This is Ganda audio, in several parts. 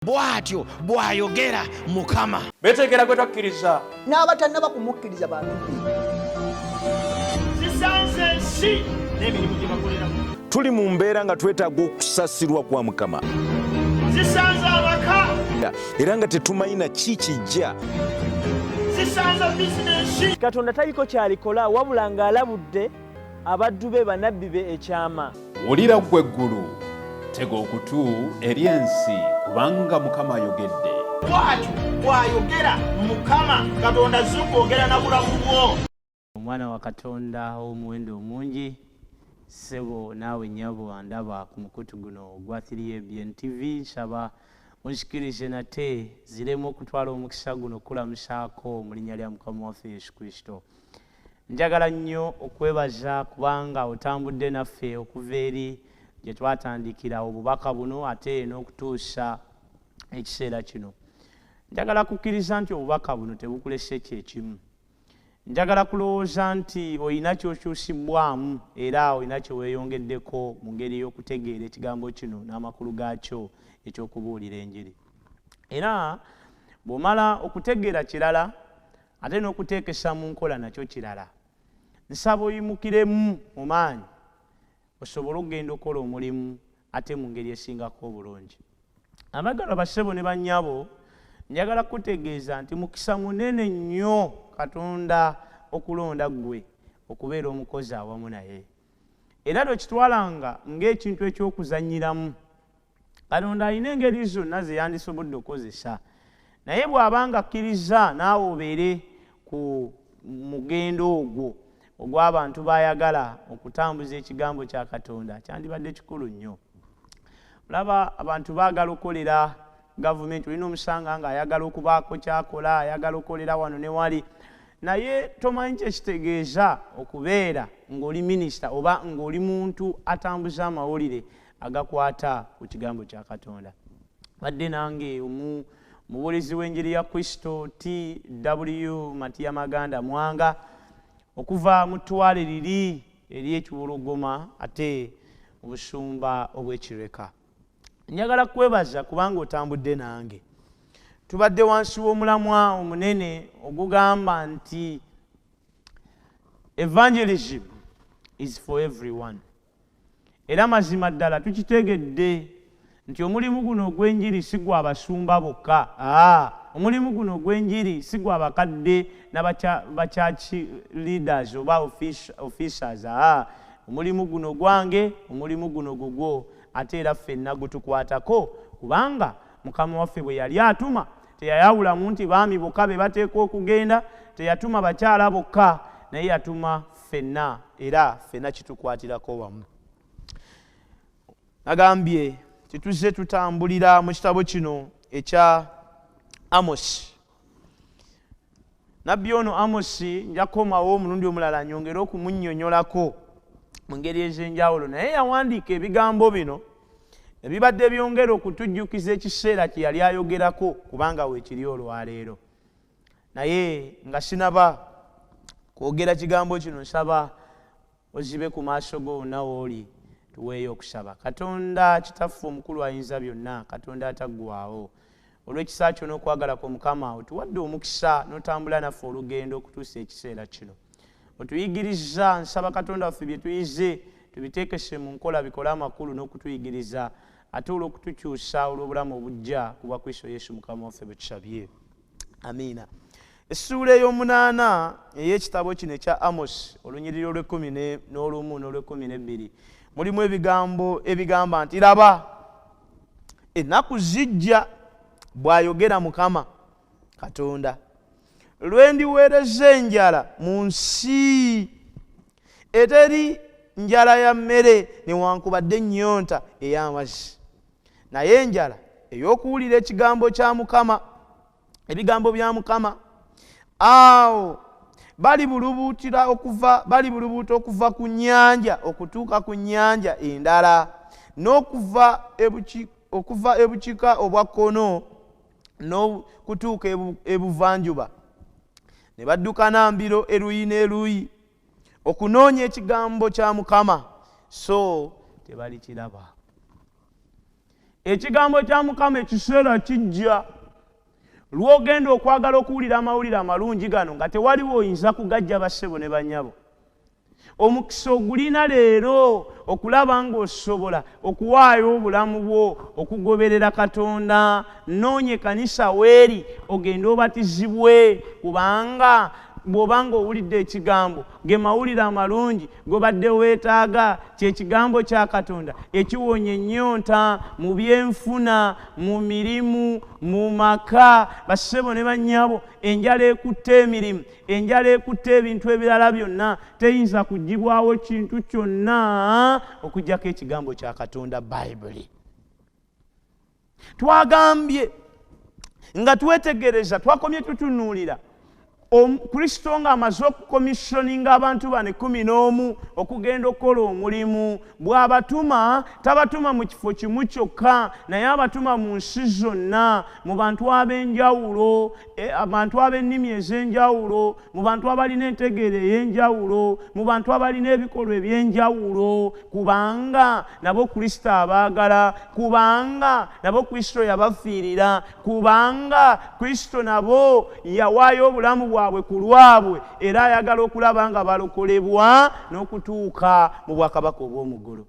bwatyo bwayogera Mukama. Betegera gwe twakkiriza n'abatannaba kumukkiriza bantu zisanze ensi n'emirimu gye bakoleramu. Tuli mu mbeera nga twetaaga okusasirwa kwa Mukama, zisanze abaka era nga tetumayina kikijja. zisanze bizinensi. Katonda taliko kyalikola wabula ng'alabudde abaddu be bannabbi be ekyama. wulira ggwe eggulu, tega okutu eri ensi, kubanga Mukama ayogedde. bwatyo bwayogera Mukama. Katonda azze okwogera na bulamu bwo. Omwana wa Katonda ow'omuwendo omungi, ssebo naawe nnyabo andaba ku mukutu guno ogwa 3ABN TV, nsaba onzikirize nate ziremu okutwala omukisa guno okulamusaako mu linnya lya Mukama waffe Yesu Kristo. Njagala nnyo okwebaza kubanga otambudde naffe okuva eri gye twatandikira obubaka buno ate n'okutuusa ekiseera kino. Njagala kukkiriza nti obubaka buno tebukulese kyekimu. Njagala kulowooza nti olina ky'okyusibwamu era olina kye weeyongeddeko mu ngeri y'okutegeera ekigambo kino n'amakulu gaakyo eky'okubuulira enjiri. Era bw'omala okutegeera kirala ate n'okuteekesa mu nkola nakyo kirala. Nsaba oyimukiremu mu maanyi osobole okugenda okukola omulimu ate mu ngeri esingako obulungi. Abagalwa bassebo ne bannyabo, njagala kutegeeza nti mukisa munene nnyo Katonda okulonda ggwe okubeera omukozi awamu naye. Era tokitwalanga ng'ekintu eky'okuzannyiramu. Katonda alina engeri zonna ze yandisobodde okukozesa, naye bw'abanga akkiriza naawe obeere ku mugendo ogwo ogw'abantu bayagala okutambuza ekigambo kya Katonda, kyandibadde kikulu nnyo. Olaba abantu baagala okukolera gavumenti, olina omusanga ng'ayagala okubaako kyakola, ayagala okukolera wano ne wali, naye tomanyi kyekitegeeza okubeera ng'oli minisita oba ng'oli muntu atambuza amawulire agakwata ku kigambo kya Katonda. Badde nange mubuulizi w'enjiri ya Kristo T.W. Matiya Maganda Mwanga okuva mu ttwale liri ery'ekiwologoma ate mu busumba obw'ekireka. Njagala kwebaza kubanga otambudde nange. Tubadde wansi w'omulamwa omunene ogugamba nti evangelism is for everyone. Era mazima ddala tukitegedde nti omulimu guno ogw'enjiri si gwa basumba bokka. Omulimu guno ogw'enjiri si gwa bakadde n'abachurch leaders oba officers. Omulimu guno gwange, omulimu guno gugwo, ate era ffenna gutukwatako kubanga Mukama waffe bwe yali atuma teyayawulamu nti baami bokka be bateekwa okugenda, teyatuma bakyala bokka, naye yatuma ffenna era ffenna kitukwatirako wamu. Nagambye tituzze tutambulira mu kitabo kino ekya Amosi. Nabbi ono Amosi nja kukomawo omulundi omulala nyongere okumunnyonnyolako mu ngeri ez'enjawulo, naye yawandiika ebigambo bino ebibadde byongera okutujjukiza ekiseera kye yali ayogerako kubanga weekiri olwaleero. Naye nga sinaba kwogera kigambo kino, nsaba ozibe ku maaso go wonna wooli tuweeyo okusaba. Katonda Kitaffe omukulu ayinza byonna, Katonda ataggwaawo, olw'ekisa kyo n'okwagala kwa Mukama otuwadde omukisa n'otambula naffe olugendo okutuusa ekiseera kino. Otuyigiriza, nsaba Katonda waffe bye tuyize tubiteekese mu nkola bikole amakulu n'okutuyigiriza ate olw'okutukyusa olw'obulamu obujja ku bwa Kristo Yesu Mukama waffe bwe tusabye. Amiina. Essuula ey'omunaana ey'ekitabo kino ekya Amosi, olunyiriri olw'ekkumi n'olumu n'olw'ekkumi n'ebbiri, mulimu ebigambo ebigamba nti laba ennaku zijja bw'ayogera Mukama Katonda, lwe ndiweereza enjala mu nsi, eteri njala ya mmere newankubadde ennyonta ey'amazzi, naye enjala ey'okuwulira ekigambo kya Mukama, ebigambo bya Mukama. Awo balibulubuuta okuva ku nnyanja okutuuka ku nnyanja endala, n'okuva ebukika obwa kkono n'okutuuka ebuvanjuba, ne baddukana mbiro eruyi n'eruyi okunoonya ekigambo kya Mukama, so tebalikiraba. ekigambo kya Mukama ekiseera kijja lw'ogenda okwagala okuwulira amawulire amalungi gano nga tewaliwo oyinza kugajja bassebo ne bannyabo. Omukisa ogulina leero okulaba ng'osobola okuwaayo obulamu bwo okugoberera Katonda. Noonye kanisa weeri ogende obatizibwe, kubanga bw'obanga owulidde ekigambo ge mawulire amalungi gobadde weetaaga, kyekigambo kya Katonda ekiwonya ennyonta mu byenfuna, mu mirimu, mu maka. Bassebo ne bannyabo, enjala ekutte emirimu, enjala ekutte ebintu ebirala byonna, teyinza kugibwawo kintu kyonna okuggyako ekigambo kya Katonda, Bayibuli. Twagambye nga twetegereza, twakomye tutunuulira Kristo ng'amaze okukomissioninga abantu bano 11 okugenda okukola omulimu. Bw'abatuma tabatuma mu kifo kimu kyokka, naye abatuma mu nsi zonna, mu bantu ab'enjawulo, abantu ab'ennimi ez'enjawulo, mu bantu abalina entegeera ey'enjawulo, mu bantu abalina ebikolwa eby'enjawulo, kubanga nabo Kristo abaagala, kubanga nabo Kristo yabafiirira, kubanga Kristo nabo yawaayo obulamu bwabwe ku lwabwe, era ayagala okulaba nga balokolebwa n'okutuuka mu bwakabaka obw'omu ggulu.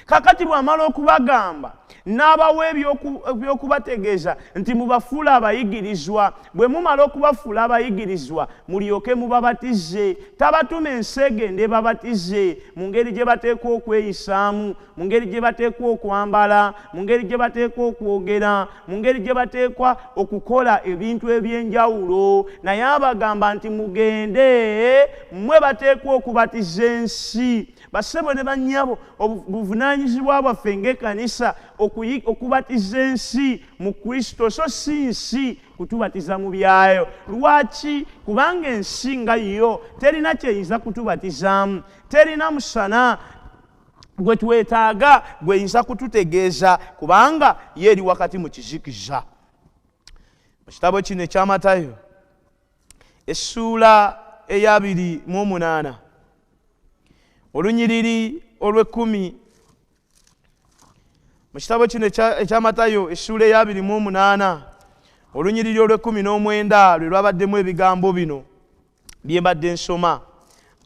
Kakati bw'amala okubagamba n'abawa ebyokubategeeza nti mubafuule abayigirizwa. Bwe mumala okubafuula abayigirizwa mulyoke mubabatize. Tabatuma ensi egende babatize mu ngeri gye bateekwa okweyisaamu, mu ngeri gye bateekwa okwambala, mu ngeri gye bateekwa okwogera, mu ngeri gye bateekwa okukola ebintu eby'enjawulo, naye abagamba nti mugende, mmwe bateekwa okubatiza ensi. Bassebo ne bannyabo, obuvunaanyizibwa bwaffe ng'ekkanisa okubatiza ensi mu Kristo, so si nsi kutubatiza mu byayo. Lwaki? Kubanga ensi nga yo terina kyeyinza kutubatizaamu, terina musana gwe twetaaga gweyinza kututegeeza, kubanga ye eri wakati mu kizikiza. Mu kitabo kino ekya Matayo essuula eya 28 olunyiriri olw'10. Mu kitabo kino ekya Matayo essuula eya 28 olunyiriri olw'19 lwe lwabaddemu ebigambo bino bye mbadde nsoma.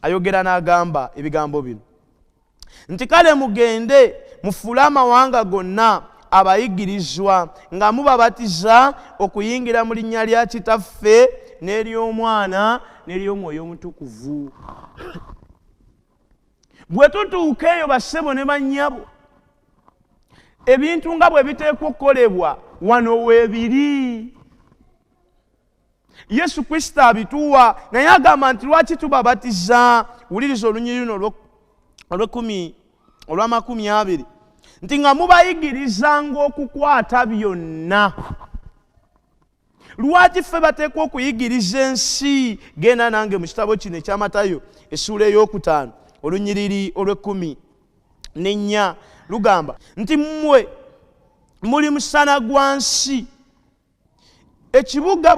Ayogera n'agamba ebigambo bino nti, kale mugende mufuule amawanga gonna abayigirizwa nga mubabatiza okuyingira mu linnya lya Kitaffe n'ery'Omwana n'ery'Omwoyo Omutukuvu. Bwe tutuuka eyo bassebo ne bannyabo, ebintu nga bwe biteekwa okukolebwa wano weebiri. Yesu Kristo abituwa, naye agamba nti lwaki tubabatiza? Wuliriza olunyiriri olw'20 nti nga mubayigirizanga okukwata byonna. Lwaki ffe bateekwa okuyigiriza ensi? Genda nange mu kitabo kino ekya Matayo essuula ey'okutaano olunyiriri olw'14 lugamba nti, mmwe muli musana gwa nsi. Ekibuga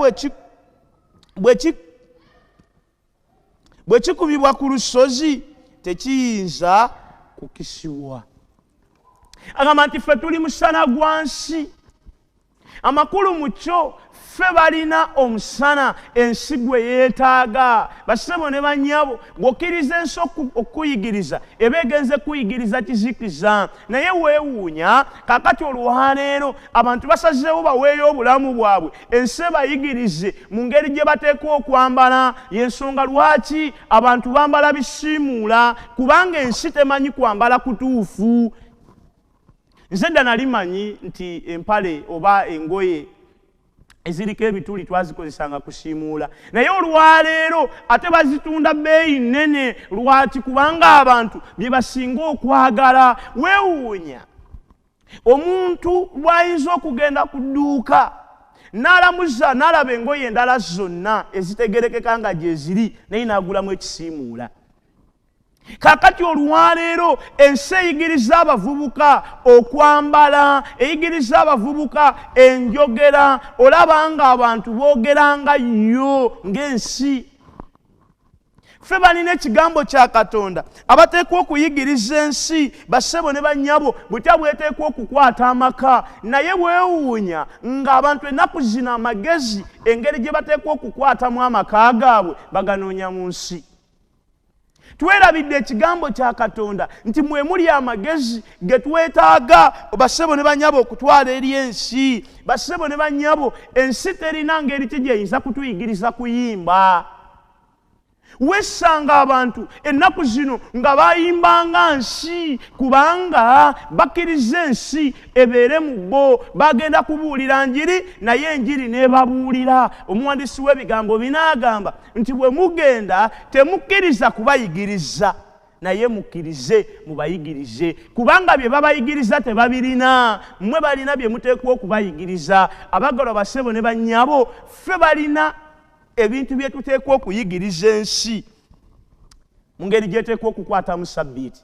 bwe kikubibwa ku lusozi tekiyinza kukisibwa. Agamba nti ffe tuli musana gwa nsi. Amakulu mu kyo ffe balina omusana ensi gwe yeetaaga. Bassebo ne bannyabo, bw'okkiriza ensi okuyigiriza eba egenze kuyigiriza kizikiza. Naye weewuunya kaakati olwaleero abantu basazeewo baweeyo obulamu bwabwe ensi bayigirize mu ngeri gye bateekwa okwambala. Y'ensonga lwaki abantu bambala bisiimuula, kubanga ensi temanyi kwambala kutuufu. Nze dda nali manyi nti empale oba engoye eziriko ebituli twazikozesanga kusiimuula, naye olwaleero ate bazitunda bbeeyi nnene. Lwaki? Kubanga abantu bye basinga okwagala. Weewuunya omuntu lwayinza okugenda ku dduuka n'alamuza n'alaba engoye endala zonna ezitegerekeka nga gye ziri, naye n'agulamu ekisiimuula. Kaakati olwaleero ensi eyigiriza abavubuka okwambala, eyigiriza abavubuka enjogera. Olaba nga abantu boogeranga yo ng'ensi. ffe balina ekigambo kya Katonda abateekwa okuyigiriza ensi bassebo ne bannyabo butya bweteekwa okukwata amaka naye bwewuunya ng'abantu ennaku zino amagezi engeri gye bateekwa okukwatamu amaka gaabwe baganoonya mu nsi. Twerabidde ekigambo kya Katonda nti mwe muli amagezi ge twetaaga bassebo ne bannyabo okutwala eri ensi. Bassebo ne bannyabo ensi terina ngeri ki gyeyinza kutuyigiriza kuyimba. Wesanga abantu ennaku zino nga bayimbanga nsi kubanga bakkiriza ensi ebeere mu bo, bagenda kubuulira njiri naye enjiri n'ebabuulira. Omuwandiisi w'ebigambo binaagamba nti bwe mugenda temukkiriza kubayigiriza naye mukkirize mubayigirize kubanga bye babayigiriza tebabirina, mmwe balina bye muteekwa okubayigiriza. Abagalwa bassebo ne bannyabo ffe balina ebintu bye tuteekwa okuyigiriza ensi mu ngeri gy'eteekwa okukwatamu sabbiiti.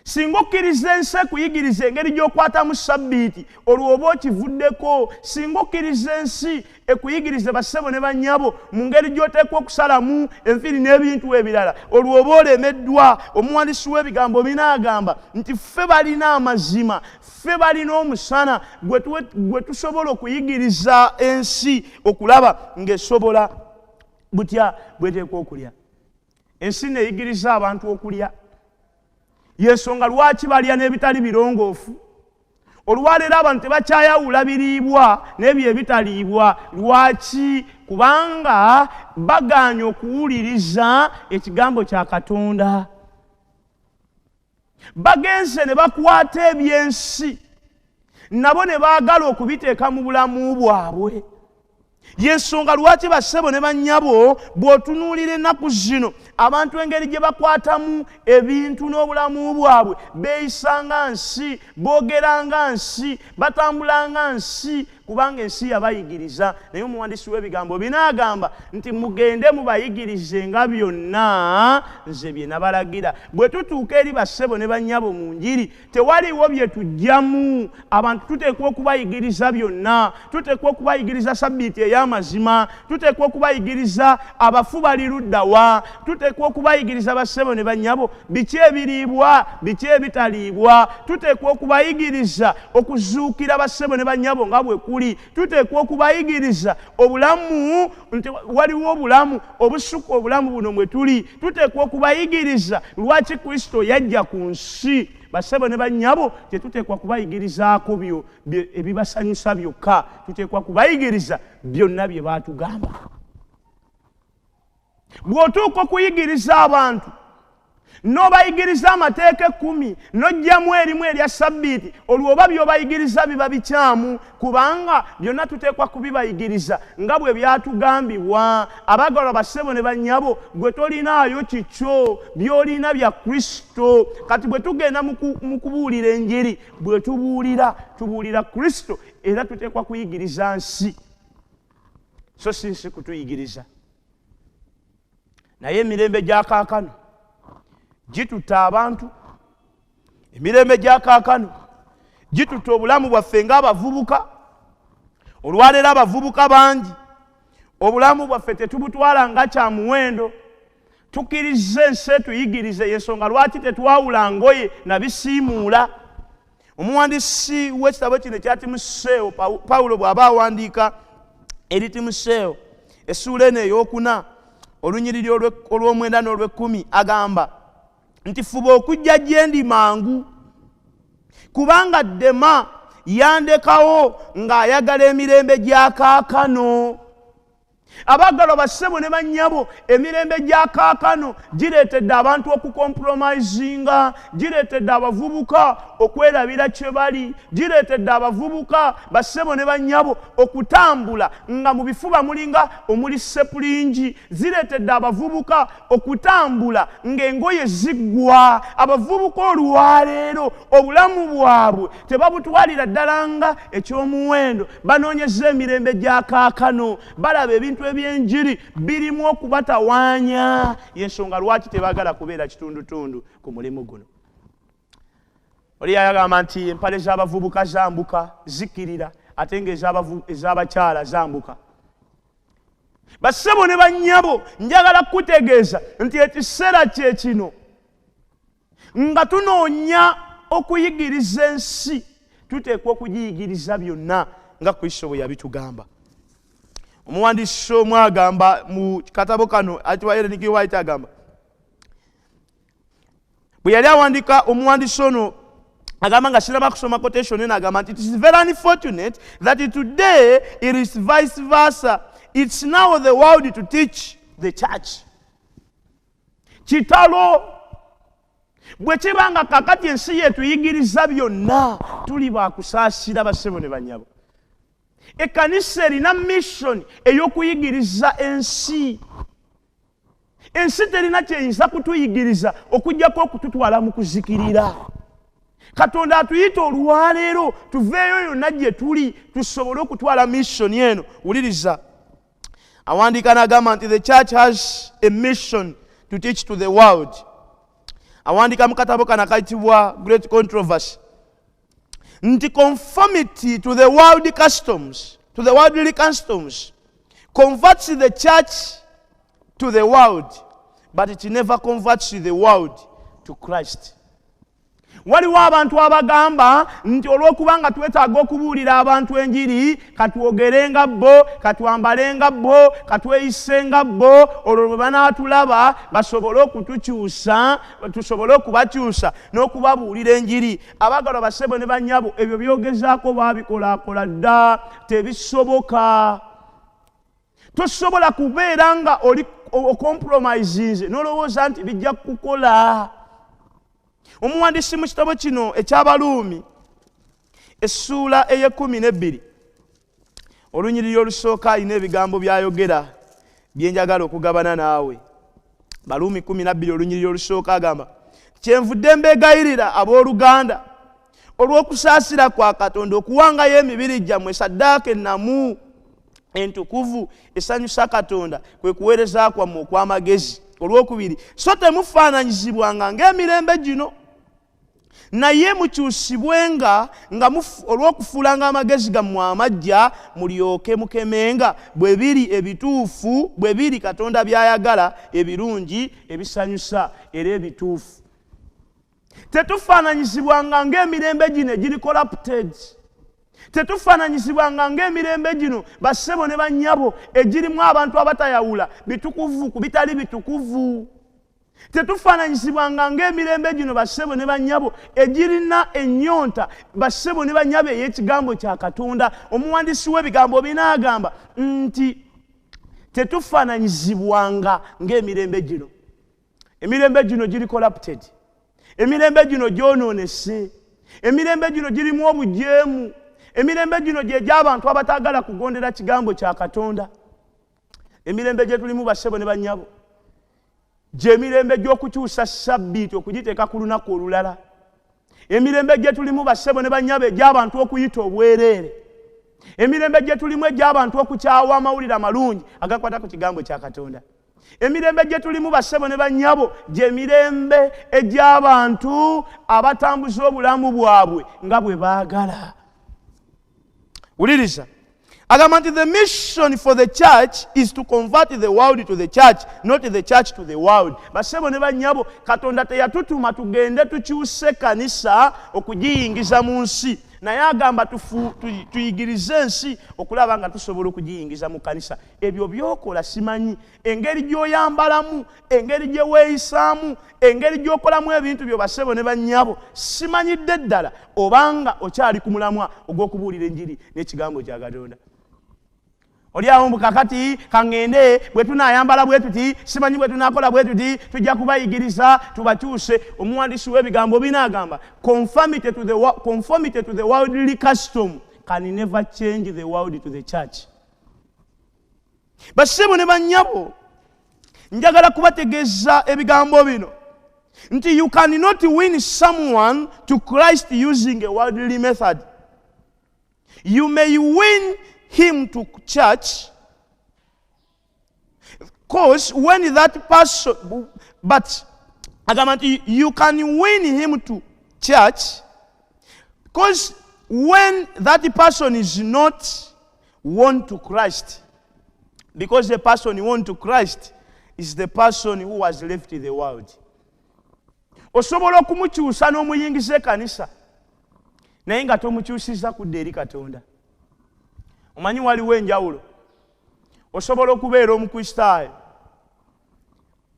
Singa okkiriza ensi ekuyigiriza engeri gy'okwatamu sabbiiti olwo oba okivuddeko. Singa okkiriza ensi ekuyigiriza bassebo ne bannyabo mu ngeri gy'oteekwa okusalamu enviiri n'ebintu ebirala olwo oba olemeddwa. Omuwandiisi w'ebigambo binaagamba nti ffe balina amazima, ffe balina omusana gwe tusobola okuyigiriza ensi okulaba ng'esobola butya bweteekwa okulya. Ensi neeyigiriza abantu okulya. Yensonga lwaki balya n'ebitali birongoofu. Olwaleero abantu tebakyayawula biriibwa n'ebyo ebitaliibwa. Lwaki? Kubanga bagaanye okuwuliriza ekigambo kya Katonda. Bagenze ne bakwata ebyensi nabo ne baagala okubiteeka mu bulamu bwabwe. Yensonga lwaki bassebo ne bannyabo bw'otunuulira ennaku zino abantu engeri gye bakwatamu ebintu n'obulamu bwabwe, beeyisanga nsi, boogeranga nsi, batambulanga nsi kubanga ensi yabayigiriza. Naye omuwandiisi w'ebigambo binaagamba nti mugende mubayigirize nga byonna nze bye nabalagira. Bwe tutuuka eri bassebo ne bannyabo mu njiri tewaliwo bye tujjamu. Abantu tuteekwa okubayigiriza byonna. Tuteekwa okubayigiriza sabbiiti ey'amazima, tuteekwa okubayigiriza abafu bali ludda wa, tuteekwa okubayigiriza bassebo ne bannyabo biki ebiriibwa biki ebitaliibwa. Tuteekwa okubayigiriza okuzuukira bassebo ne bannyabo nga bwe kuli. Tuteekwa okubayigiriza obulamu nti waliwo obulamu obusukka obulamu buno mwe tuli. Tuteekwa okubayigiriza lwaki Kristo yajja ku nsi. Bassebo ne bannyabo tetuteekwa kubayigirizaako byo ebibasanyusa byokka, tuteekwa kubayigiriza byonna bye baatugamba. Bw'otuuka okuyigiriza abantu n'obayigiriza amateeka 10 n'ojjamu erimu erya sabbiiti olwo oba by'obayigiriza biba bikyamu kubanga byonna tuteekwa kubibayigiriza nga bwe byatugambibwa. Abagalwa bassebo ne bannyabo gwe tolinaayo kikyo by'olina bya Kristo. Kati bwe tugenda mu kubuulira enjiri bwe tubuulira Kristo era tuteekwa kuyigiriza nsi so si nsi kutuyigiriza. Naye emirembe gya kaakano gitutta abantu, emirembe gya kaakano gitutta obulamu bwaffe ng'abavubuka. Olwaleero abavubuka bangi obulamu bwaffe tetubutwala nga kya muwendo. Tukkiriza ensi etuyigirize, yensonga lwaki tetwawula ngoye na bisiimuula. Omuwandiisi w'ekitabo kino ekya Timoseewo, Pawulo bw'aba awandiika eri Timoseewo essuula eno ey'okuna olunyiriri olw'omwenda n'olw'ekkumi agamba nti fuba okujja gye ndi mangu kubanga Dema yandekawo ng'ayagala emirembe gya kaakano. Abagalwa bassebo ne bannyabo emirembe gya kaakano gireetedde abantu okukompromisinga, gireetedde abavubuka okwerabira kye bali, gireetedde abavubuka bassebo ne bannyabo okutambula nga mu bifuba mulinga omuli sepulingi, zireetedde abavubuka okutambula ng'engoye ziggwa. Abavubuka olwaleero obulamu bwabwe tebabutwalira ddala nga eky'omuwendo, banoonyeza emirembe gya kaakano, balaba ebintu ebyenjiri birimu okubatawaanya. Yensonga lwaki tebaagala kubeera kitundutundu ku mulimu guno. Oli yagamba nti empale z'abavubuka zambuka zikkirira ate ng'ez'abakyala zambuka. Bassebo ne bannyabo, njagala kutegeeza nti ekiseera kye kino nga tunoonya okuyigiriza ensi, tuteekwa okugiyigiriza byonna nga Kristo bwe yabitugamba. Omuwandiisi omu agamba mu katabo kano ayitibwa Ellen G. White agamba, bwe yali awandiika omuwandiisi ono agamba nga sinaba kusoma quotation eno, agamba nti it is very unfortunate that today it is vice versa. It's now the world to teach the church. Kitalo bwe kibanga kakati ensi yetuyigiriza byonna, tuli bakusaasira bassebo ne bannyabo. Ekkanisa erina mission ey'okuyigiriza ensi. Ensi terina kyeyinza kutuyigiriza okujjako okututwala mu kuzikirira. Katonda atuyita olwaleero tuveeyo yonna gye tuli tusobole okutwala mission eno. Wuliriza, awandiika n'agamba nti the church has a mission to teach to the world. Awandiika mu katabo kano akayitibwa Great Controversy nti conformity to the world customs, to the worldly customs, converts the church to the world, but it never converts the world to Christ. Waliwo abantu abagamba nti olw'okubanga twetaaga okubuulira abantu enjiri, katwogerenga bo, katwambalenga bo, katweyisenga bo, olwo bwe banaatulaba basobole okutukyusa, tusobole okubakyusa n'okubabuulira enjiri. Abaagalwa bassebo ne bannyabo, ebyo byogezaako baabikolaakola dda, tebisoboka. Tosobola kubeera nga oli ocompromisinze n'olowooza nti bijja kukola. Omuwandiisi mu kitabo kino eky'Abaluumi essuula ey'12 olunyiriri olusooka alina ebigambo by'ayogera bye njagala okugabana naawe. Baluumi 12 olunyiriri olusooka agamba, kyenvudde mbeegayirira abooluganda olw'okusaasira kwa Katonda okuwangayo emibiri gyammwe ssaddaaka ennamu entukuvu esanyusa Katonda, kwe kuweereza kwammwe okw'amagezi. Olwokubiri, so temufaananyizibwanga ng'emirembe gino, naye mukyusibwenga nga olw'okufuulanga amagezi gammwe amaggya, mulyoke mukemenga bwe biri ebituufu, bwe biri Katonda by'ayagala, ebirungi, ebisanyusa era ebituufu. Tetufaananyizibwanga ng'emirembe gino egiri corrupted. Tetufaananyizibwanga ng'emirembe gino bassebo ne bannyabo egirimu abantu abatayawula bitukuvu ku bitali bitukuvu. Tetufaananyizibwanga ng'emirembe gino bassebo ne bannyabo egirina ennyonta bassebo ne bannyabo ey'ekigambo kya Katonda. Omuwandiisi w'ebigambo binaagamba nti tetufaananyizibwanga ng'emirembe gino. Emirembe gino giri corrupted. Emirembe gino gyonoonese. Emirembe gino girimu obujeemu. Emirembe gino gye gy'abantu abataagala kugondera kigambo kya Katonda. Emirembe gye tulimu bassebo ne bannyabo gy'emirembe gy'okukyusa Sabbiiti okugiteeka ku lunaku olulala. Emirembe gye tulimu bassebo ne bannyabo egy'abantu okuyita obwereere. Emirembe gye tulimu egy'abantu okukyawa amawulire amalungi agakwata ku kigambo kya Katonda. Emirembe gye tulimu bassebo ne bannyabo gy'emirembe egy'abantu abatambuza obulamu bwabwe nga bwe baagala. Wuliriza, agamba nti the mission for the church is to convert the world to the church, not the church to the world. Bassebo ne bannyabo, Katonda teyatutuma tugende tukyuse kanisa okugiyingiza mu nsi, naye agamba tuyigirize ensi okulaba nga tusobola okugiyingiza mu kanisa. Ebyo byokola simanyi, engeri gy'oyambalamu, engeri gye weeyisaamu, engeri gy'okolamu ebintu byo bassebo ne bannyabo, simanyidde ddala obanga okyali ku mulamwa ogw'okubuulira enjiri n'ekigambo kya Katonda. Oli awo mukakati kaŋŋende bwe tunaayambala bwe tuti, simanyi bwe tunaakola bwe tuti, tujja kubayigiriza tubakyuse. Omuwandiisi w'ebigambo binaagamba conformity to the worldly custom can never change the world to the church. Bassebo ne bannyabo, njagala kubategeeza ebigambo bino nti you cannot win someone to Christ using a worldly method. You may win him to church, because when that person, but you can win him to church, because when that person is not won to Christ, Because the person who went to Christ is the person who has left the world. Osobola okumukyusa n'omuyingiza ekkanisa naye nga tomukyusiza kudda eri Katonda. Omanyi waliwo enjawulo. Osobola okubeera omukristaayo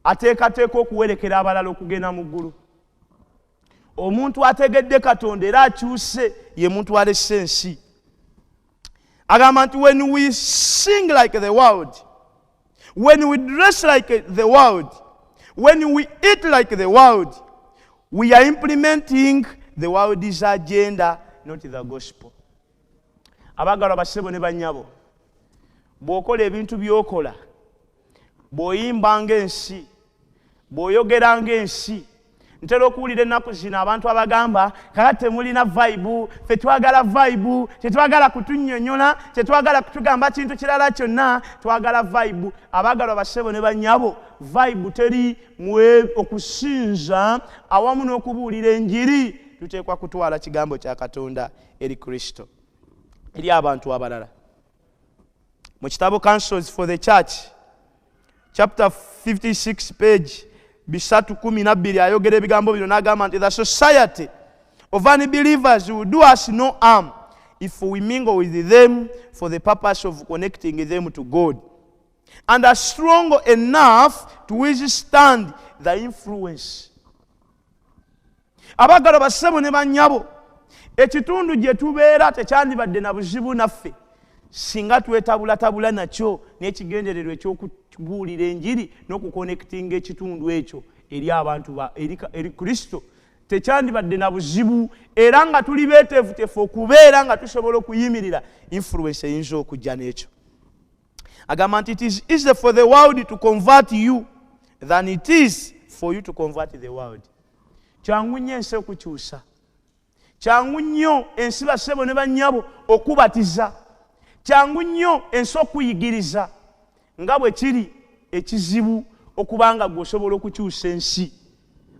ateekateeka okuwerekera abalala okugenda mu ggulu. Omuntu ategedde Katonda era akyuse ye muntu alessa ensi. Agamba nti when we sing like the world, when we dress like the world, when we eat like the world, we are implementing the world's agenda, not the gospel. Abagalwa basebo ne banyabo, bw'okola ebintu by'okola, bw'oyimba ng'ensi, bw'oyogera ng'ensi, ntera okuwulira ennaku zino abantu abagamba kaka temulina vibe, ffe twagala vibe, tetwagala kutunnyonnyola, tetwagala kutugamba kintu kirala kyonna, twagala vibe. Abagalwa basebo ne banyabo, vibe teri mwe okusinza awamu n'okubuulira enjiri. Tuteekwa kutwala kigambo kya Katonda eri Kristo, eri abantu abalala. Mu kitabo Counsels for the Church, chapter 56, page 312, ayogera ebigambo bino n'agamba nti the society of unbelievers will do us no harm if we mingle with them for the purpose of connecting them to God, and are strong enough to withstand the influence. Abagalo basebo ne banyabo, ekitundu gye tubeera tekyandibadde na buzibu naffe singa twetabulatabula nakyo n'ekigendererwa eky'okubuulira enjiri n'okukonectinga ekitundu ekyo eri abantu eri Kristo. Tekyandibadde na buzibu era nga tuli beeteefuteefu okubeera nga tusobola okuyimirira influence eyinza okujja n'ekyo. Agamba nti it is easier for the world to convert you than it is for you to convert the world. Kyangu nnyo ensi okukyusa, kyangu nnyo ensi basebo ne bannyabo okubatiza, kyangu nnyo ensi okuyigiriza, nga bwe kiri ekizibu okubanga gw'osobola okukyusa ensi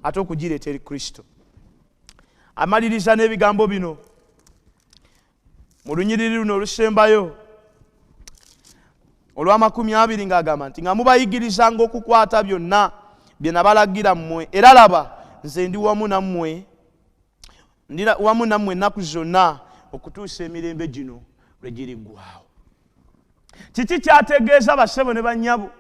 ate okugireeta eri Kristo. Amaliriza n'ebigambo bino mu lunyiriri luno olusembayo olw'amakumi 20 ng'agamba nti nga mubayigirizanga okukwata byonna bye nabalagira mmwe, era laba nze ndi wamu nammwe ennaku zonna okutuusa emirembe gino lwe giriggwaawo. Kiki kyategeeza basebo ne bannyabo?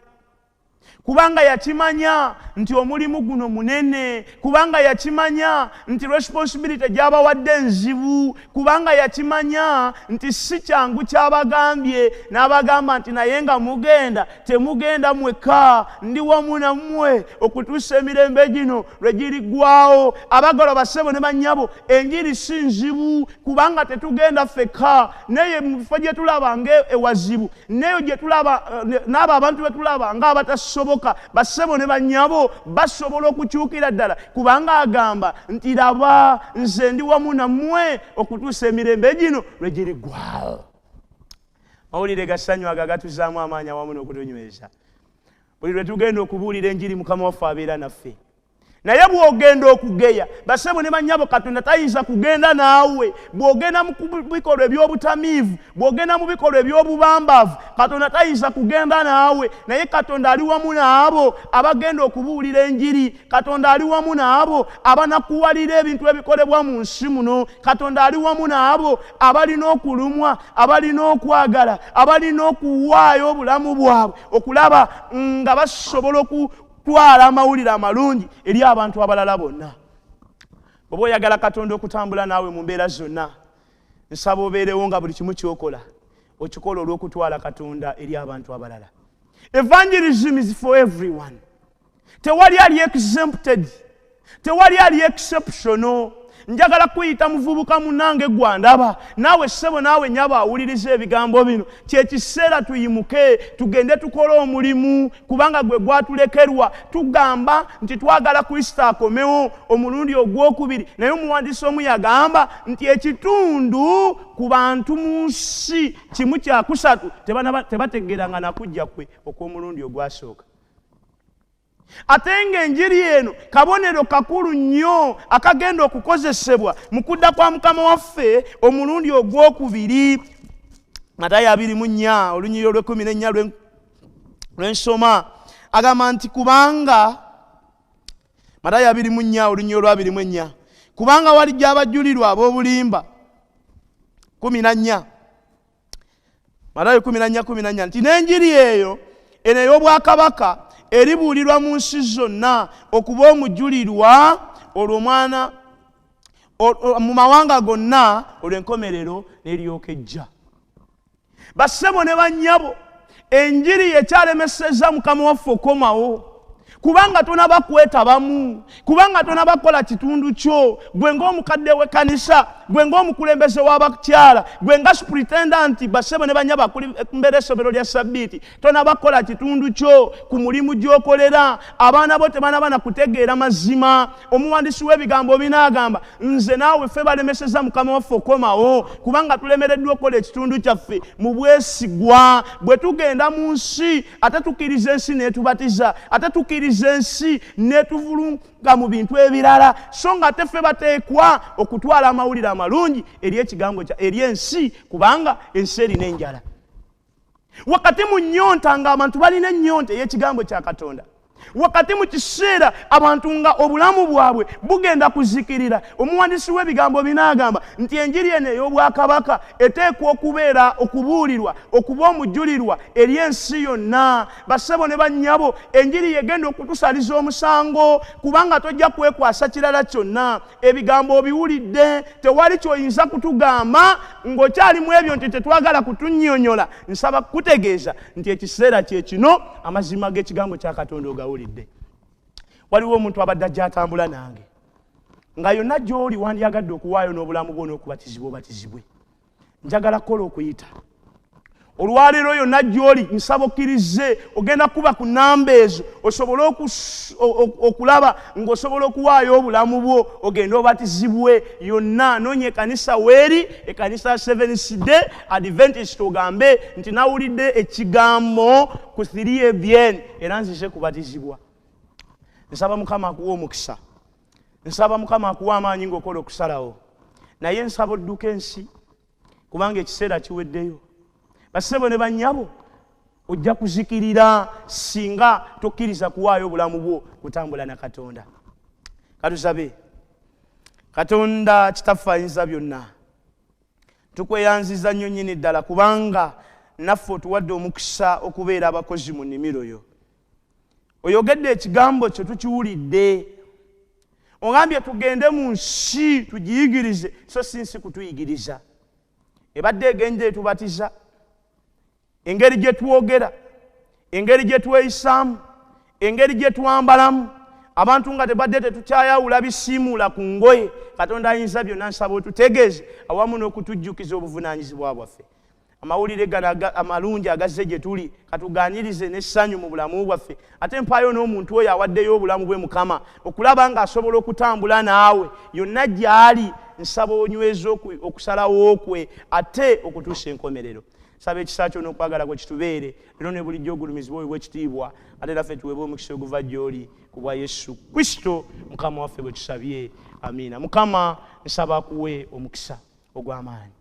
Kubanga yakimanya nti omulimu guno munene, kubanga yakimanya nti responsibility gy'abawadde nzibu, kubanga yakimanya nti si kyangu kyabagambye n'abagamba nti naye nga mugenda temugenda mwekka, ndi wamu nammwe okutuusa emirembe gino lwe giriggwaawo. Abagalo basebo ne bannyabo, enjiri si nzibu kubanga tetugenda ffekka, naye mu bifo gye tulaba ng'ewazibu, naye gye tulaba n'abo abantu be tulaba ng'abatasobola basebo ne bannyabo basobola okukyukira ddala kubanga agamba nti laba nze ndi wamu nammwe okutuusa emirembe gino lwe giriggwaawo. Mawulire gasanyu ago agatuzaamu amaanyi awamu n'okutunyweza. Buli lwe tugenda okubuulira enjiri Mukama waffe abeera naffe. Naye bw'ogenda okugeya, basebo ne bannyabo, Katonda tayinza kugenda naawe. Bw'ogenda mu bikolwa eby'obutamiivu, bw'ogenda mu bikolwa eby'obubambaavu, Katonda tayinza kugenda naawe. Naye Katonda ali wamu n'abo abagenda okubuulira enjiri. Katonda ali wamu n'abo abanakuwalira ebintu ebikolebwa mu nsi muno. Katonda ali wamu n'abo abalina okulumwa, abalina okwagala, abalina okuwaayo obulamu bwabwe okulaba nga basobola twala amawulire amalungi eri abantu abalala bonna. Bw'oba oyagala Katonda okutambula naawe mu mbeera zonna, nsaba obeerewo nga buli kimu ky'okola okikola olw'okutwala Katonda eri abantu abalala. Evangelism is for everyone. Tewali ali exempted, tewali ali exceptional. Njagala kuyita muvubuka munange gwandaba, naawe ssebo naawe nnyabo awuliriza ebigambo bino. Kyekiseera tuyimuke tugende tukole omulimu kubanga gwe gwatulekerwa. Tugamba nti twagala Kristo akomewo omulundi ogwokubiri, naye omuwandiisi omu yagamba nti ekitundu ku bantu mu nsi 1/3 tebategeeranga nakujja kwe okw'omulundi ogwasooka. Ate ng'enjiri eno kabonero kakulu nnyo akagenda okukozesebwa mu kudda kwa Mukama waffe omulundi ogwokubiri. Matayo 24 olunyiriri olw'14 lwensoma agamba nti kubanga Matayo 24 olunyiro lwa 24 kubanga walijja abajulirwa ab'obulimba 14 Matayo 14 nti n'enjiri eyo eno ey'obwakabaka eribuulirwa mu nsi zonna okuba omujulirwa olw'omwana mu mawanga gonna olw'enkomerero n'eryoka ejja. Bassebo ne bannyabo enjiri ekyalemesezza Mukama waffe okomawo kubanga tonaba kwetabamu, kubanga tonaba kukola kitundu kyo, gwe ng'omukadde w'ekkanisa, gwe ng'omukulembeze w'abakyala, gwe nga superintendent bassebo ne bannyabo akulemberera essomero lya Ssabbiiti, tonaba kukola kitundu kyo ku mulimu gy'okolera. Abaana bo tebanaba na kutegeera mazima. Omuwandiisi w'ebigambo binaagamba nze naawe ffe balemesezza Mukama waffe okomawo kubanga tulemereddwa okukola ekitundu kyaffe mu bwesigwa. Bwe tugenda mu nsi ate tukkiriza ensi n'etubatiza, ate tukkiriza ensi netuvulunga mu bintu ebirala, so nga teffe bateekwa okutwala amawulire amalungi eri ekigambo eri ensi kubanga ensi erina enjala. Wakati mu nnyonta ng'abantu balina ennyonta ey'ekigambo kya Katonda, wakati mu kiseera abantu nga obulamu bwabwe bugenda kuzikirira, omuwandiisi w'ebigambo binaagamba nti enjiri eno ey'obwakabaka eteekwa okubeera okubuulirwa okuba omujulirwa eri ensi yonna. Bassebo ne bannyabo enjiri yegenda okutusaliza omusango kubanga tojja kwekwasa kirala kyonna. Ebigambo obiwulidde, tewali ky'oyinza kutugamba ng'okyalimu ebyo nti tetwagala kutunnyonnyola. Nsaba kutegeeza nti ekiseera kye kino amazima g'ekigambo kya Katonda ogawulidde. Waliwo omuntu abadde ajja atambula nange nga yonna gy'oli wandyagadde okuwaayo n'obulamu bwo n'okubatizibwa obatizibwe. Njagala kukola okuyita olwaleero yonna gy'oli nsaba okkirize ogenda kuba ku nnamba ezo osobole okulaba ng'osobola okuwaayo obulamu bwo ogende obatizibwe. Yonna noonya ekkanisa weeri, ekkanisa ya Seventh Day Adventist ogambe nti nawulidde ekigambo ku 3 Bien era nzize kubatizibwa. Nsaba Mukama akuwa omukisa, nsaba Mukama akuwa amaanyi ng'okola okusalawo, naye nsaba odduka ensi kubanga ekiseera kiweddeyo. Bassebo ne bannyabo ojja kuzikirira singa tokkiriza kuwaayo obulamu bwo kutambula na Katonda. Katusabe. Katonda Kitaffe Ayinza Byonna, tukweyanziza nnyo nnyini ddala kubanga naffe otuwadde omukisa okubeera abakozi mu nnimiro yo. Oyogedde ekigambo kye tukiwulidde, ogambye tugende mu nsi tugiyigirize, so si nsi kutuyigiriza. Ebadde egenda etubatiza, engeri gye twogera, engeri gye tweyisaamu, engeri gye twambalamu, abantu nga tebadde tetukyayawula bisiimuula ku ngoye. Katonda Ayinza Byonna nsaba otutegeeze awamu n'okutujjukiza obuvunaanyizibwa bwaffe. Amawulire gano amalungi agazze gye tuli katugaanirize n'essanyu mu bulamu bwaffe, ate mpaayo n'omuntu oyo awaddeyo obulamu bwe Mukama okulaba ng'asobola okutambula naawe yonna gy'ali. Nsaba onyweza okusalawo kwe ate okutuusa enkomerero. Saba ekisa kyo n'okwagala kwe kitubeere leero ne bulijjo ogulumizibwa oyo bw'ekitiibwa ate naffe tuweebwe omukisa oguva gy'oli ku bwa Yesu Kristo Mukama waffe bwe tusabye. Amiina. Mukama nsaba akuwe omukisa ogw'amaanyi.